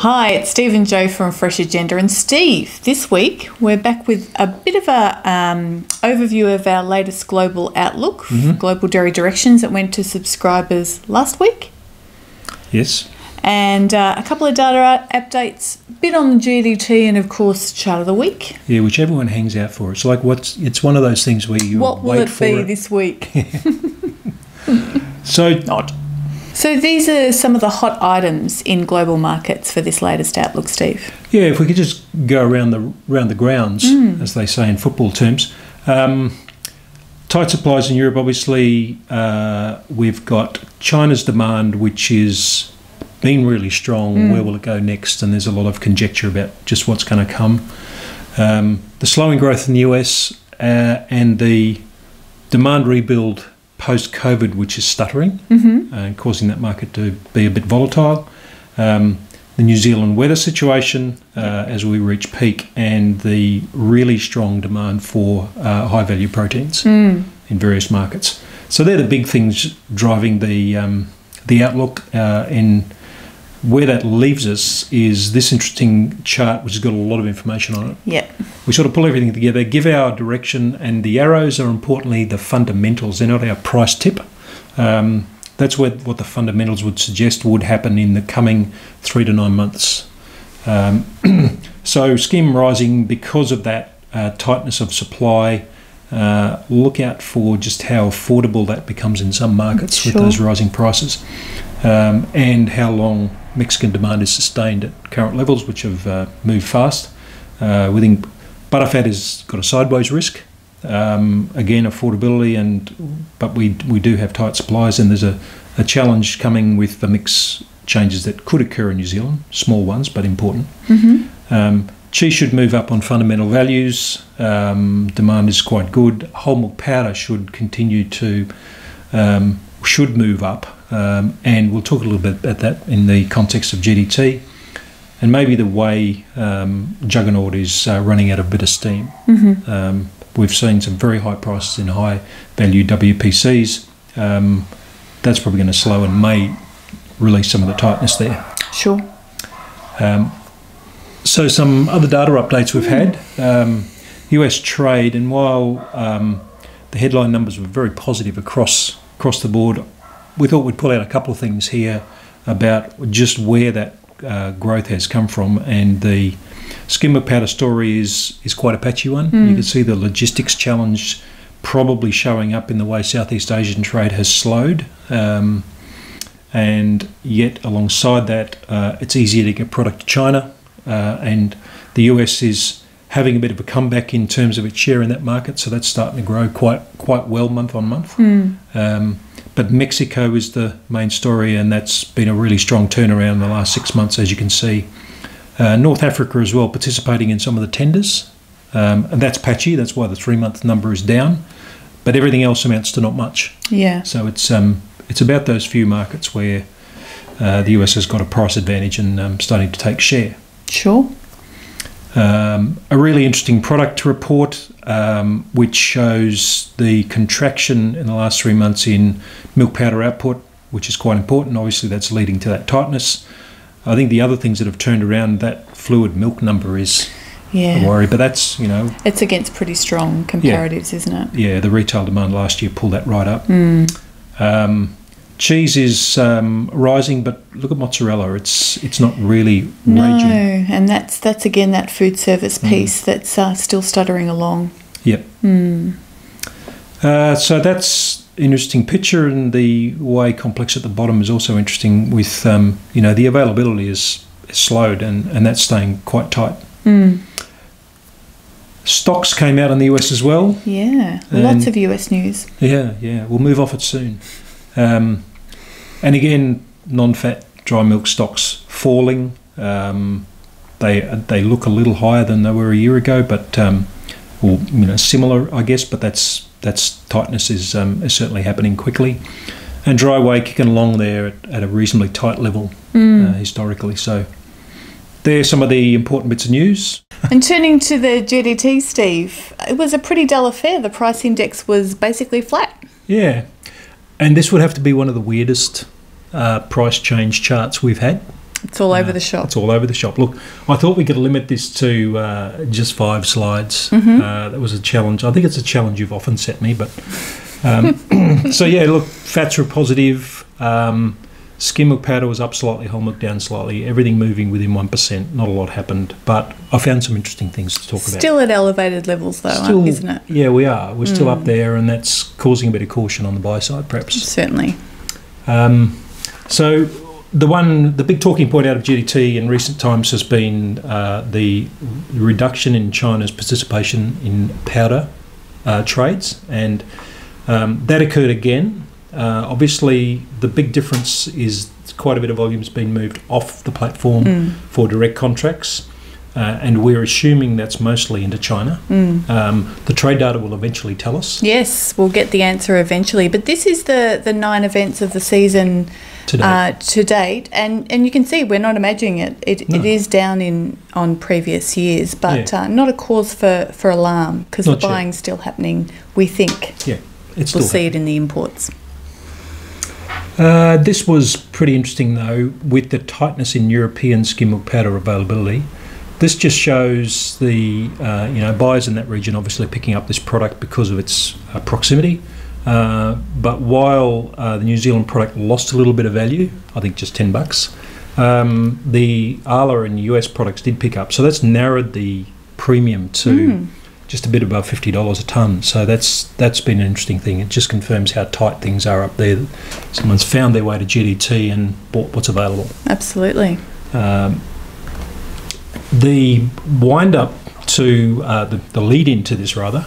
Hi, it's Steve and Joe from Freshagenda. And Steve, this week we're back with a bit of a overview of our latest global outlook, global dairy directions that went to subscribers last week. Yes. And a couple of data updates, a bit on the GDT, and of course chart of the week. Yeah, which everyone hangs out for. It's like it's one of those things where you what will wait it for be it. this week? So Not. So these are some of the hot items in global markets for this latest outlook, Steve. yeah, if we could just go around the grounds, as they say in football terms. Tight supplies in Europe, obviously. We've got China's demand, which is been really strong. Where will it go next? And there's a lot of conjecture about just what's going to come. The slowing growth in the US and the demand rebuild post-COVID, which is stuttering and causing that market to be a bit volatile. The New Zealand weather situation as we reach peak, and the really strong demand for high-value proteins in various markets. So they're the big things driving the outlook. And where that leaves us is this interesting chart, which has got a lot of information on it. Yeah. We sort of pull everything together, give our direction, and the arrows are importantly the fundamentals. They're not our price tip. That's what the fundamentals would suggest would happen in the coming 3 to 9 months. So scheme rising because of that tightness of supply. Look out for just how affordable that becomes in some markets with those rising prices, and how long Mexican demand is sustained at current levels, which have moved fast. We think butterfat has got a sideways risk. Again, affordability, but we do have tight supplies, and there's a challenge coming with the mix changes that could occur in New Zealand, small ones but important. Cheese should move up on fundamental values. Demand is quite good. Whole milk powder should continue to should move up, and we'll talk a little bit about that in the context of GDT. And maybe the whey juggernaut is running out of a bit of steam. We've seen some very high prices in high value WPCs. That's probably going to slow and may release some of the tightness there. Sure. So some other data updates we've had. US trade, and while the headline numbers were very positive across the board, we thought we'd pull out a couple of things here about just where that growth has come from. And the skim milk powder story is quite a patchy one. You can see the logistics challenge probably showing up in the way Southeast Asian trade has slowed. And yet alongside that, it's easier to get product to China. And the US is having a bit of a comeback in terms of its share in that market, so that's starting to grow quite well month on month. But Mexico is the main story, and that's been a really strong turnaround in the last 6 months, as you can see. North Africa as well, participating in some of the tenders, and that's patchy. That's why the 3-month number is down, but everything else amounts to not much. Yeah. So it's about those few markets where the US has got a price advantage and starting to take share. Sure. A really interesting product report, which shows the contraction in the last 3 months in milk powder output, which is quite important. Obviously, that's leading to that tightness. I think the other things that have turned around, that fluid milk number is a worry, but that's, it's against pretty strong comparatives, isn't it? Yeah, the retail demand last year pulled that right up. Cheese is rising, but look at mozzarella. It's not really raging. No, and that's again that food service piece that's still stuttering along. Yep. So that's an interesting picture, and the whey complex at the bottom is also interesting. With the availability is slowed, and that's staying quite tight. Stocks came out in the US as well. Yeah, lots of US news. Yeah. We'll move off it soon. And again, non-fat dry milk stocks falling. They look a little higher than they were a year ago, but similar, I guess. But that's tightness is certainly happening quickly, and dry whey kicking along there at a reasonably tight level historically. So there are some of the important bits of news. And turning to the GDT, Steve, it was a pretty dull affair. The price index was basically flat. Yeah. And this would have to be one of the weirdest price change charts we've had. It's all over the shop. It's all over the shop. Look, I thought we could limit this to just 5 slides. That was a challenge. I think it's a challenge you've often set me. But so yeah, look, fats were positive. Skim milk powder was up slightly, whole milk down slightly. Everything moving within 1%. Not a lot happened, but I found some interesting things to talk about. Still at elevated levels, though, isn't it? Yeah, we are. We're still up there, and that's causing a bit of caution on the buy side, perhaps. Certainly. So the big talking point out of GDT in recent times has been the reduction in China's participation in powder trades, and that occurred again. Obviously, the big difference is quite a bit of volume's been moved off the platform for direct contracts, and we're assuming that's mostly into China. The trade data will eventually tell us. Yes, we'll get the answer eventually. But this is the 9 events of the season to date, and you can see we're not imagining it. It is down on previous years, but not a cause for alarm, because the buying's still happening, we think. Yeah, it's we'll see it in the imports. This was pretty interesting, though, with the tightness in European skim milk powder availability. This just shows the buyers in that region obviously picking up this product because of its proximity. But while the New Zealand product lost a little bit of value, I think just $10, the ALA and US products did pick up. So that's narrowed the premium to just a bit above $50 a tonne. So that's been an interesting thing. It just confirms how tight things are up there. Someone's found their way to GDT and bought what's available. Absolutely. The wind-up to the lead-in to this, rather,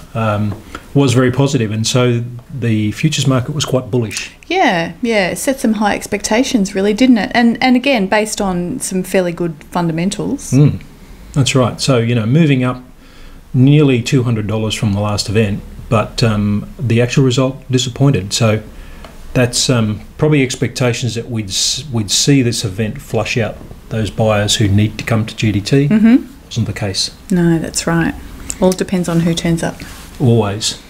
was very positive, and so the futures market was quite bullish. Yeah, it set some high expectations, really, didn't it? And again, based on some fairly good fundamentals. That's right. So, moving up nearly $200 from the last event, but the actual result disappointed. So that's probably expectations that we'd see this event flush out those buyers who need to come to GDT. Wasn't the case. No, that's right. All depends on who turns up. Always.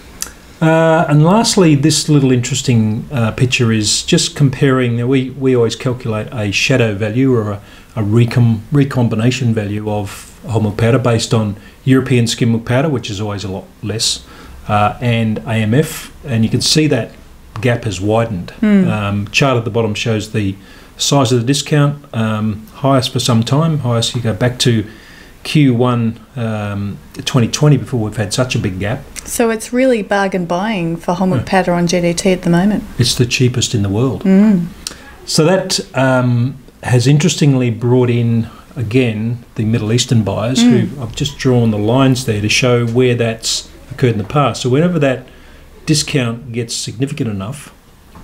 And lastly, this little interesting picture is just comparing. We always calculate a shadow value or a recombination value of whole milk powder based on European skim milk powder, which is always a lot less, and AMF, and you can see that gap has widened. Chart at the bottom shows the size of the discount, highest for some time. Highest, you go back to Q1 2020 before we've had such a big gap. So it's really bargain buying for whole milk powder on GDT at the moment. It's the cheapest in the world. So that has interestingly brought in again the Middle Eastern buyers who I've just drawn the lines there to show where that's occurred in the past. So whenever that discount gets significant enough,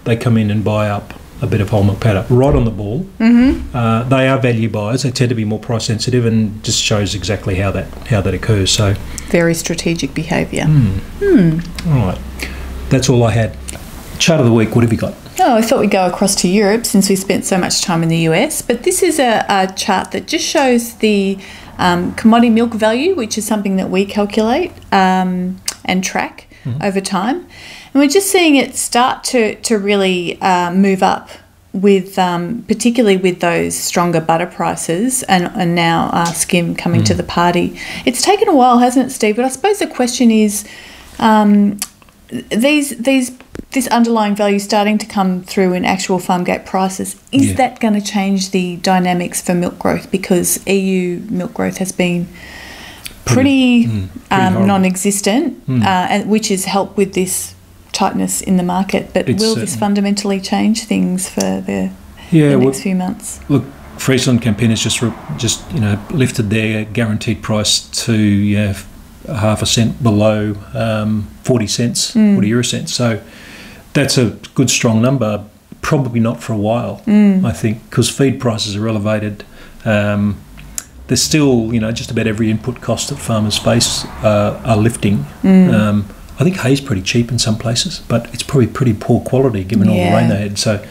they come in and buy up a bit of whole milk powder right on the ball. They are value buyers. They tend to be more price sensitive, and just shows exactly how that occurs. So very strategic behaviour. All right, that's all I had. Chart of the week. What have you got? Oh, I thought we'd go across to Europe since we spent so much time in the US. But this is a chart that just shows the commodity milk value, which is something that we calculate and track over time. And we're just seeing it start to really move up with particularly with those stronger butter prices and now skim coming to the party. It's taken a while, hasn't it, Steve? But I suppose the question is this underlying value starting to come through in actual farm gate prices. Is that going to change the dynamics for milk growth? Because EU milk growth has been pretty non-existent, and which has helped with this tightness in the market. But will this fundamentally change things for the next few months? Look, Friesland campaign has just lifted their guaranteed price to half a cent below 40 cents, 40 euro cents. So that's a good strong number. Probably not for a while, I think, because feed prices are elevated. There's still, just about every input cost that farmers face are lifting. I think hay's pretty cheap in some places, but it's probably pretty poor quality given all the rain they had. So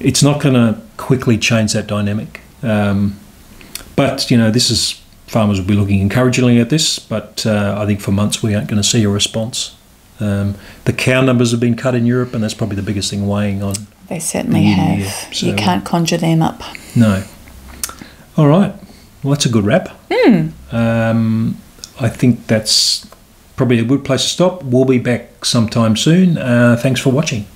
it's not going to quickly change that dynamic. But, this is, farmers will be looking encouragingly at this, but I think for months we aren't going to see a response. The cow numbers have been cut in Europe, and that's probably the biggest thing weighing on. They certainly have. So you can't conjure them up. No. All right. Well, that's a good wrap. I think that's probably a good place to stop. We'll be back sometime soon. Thanks for watching.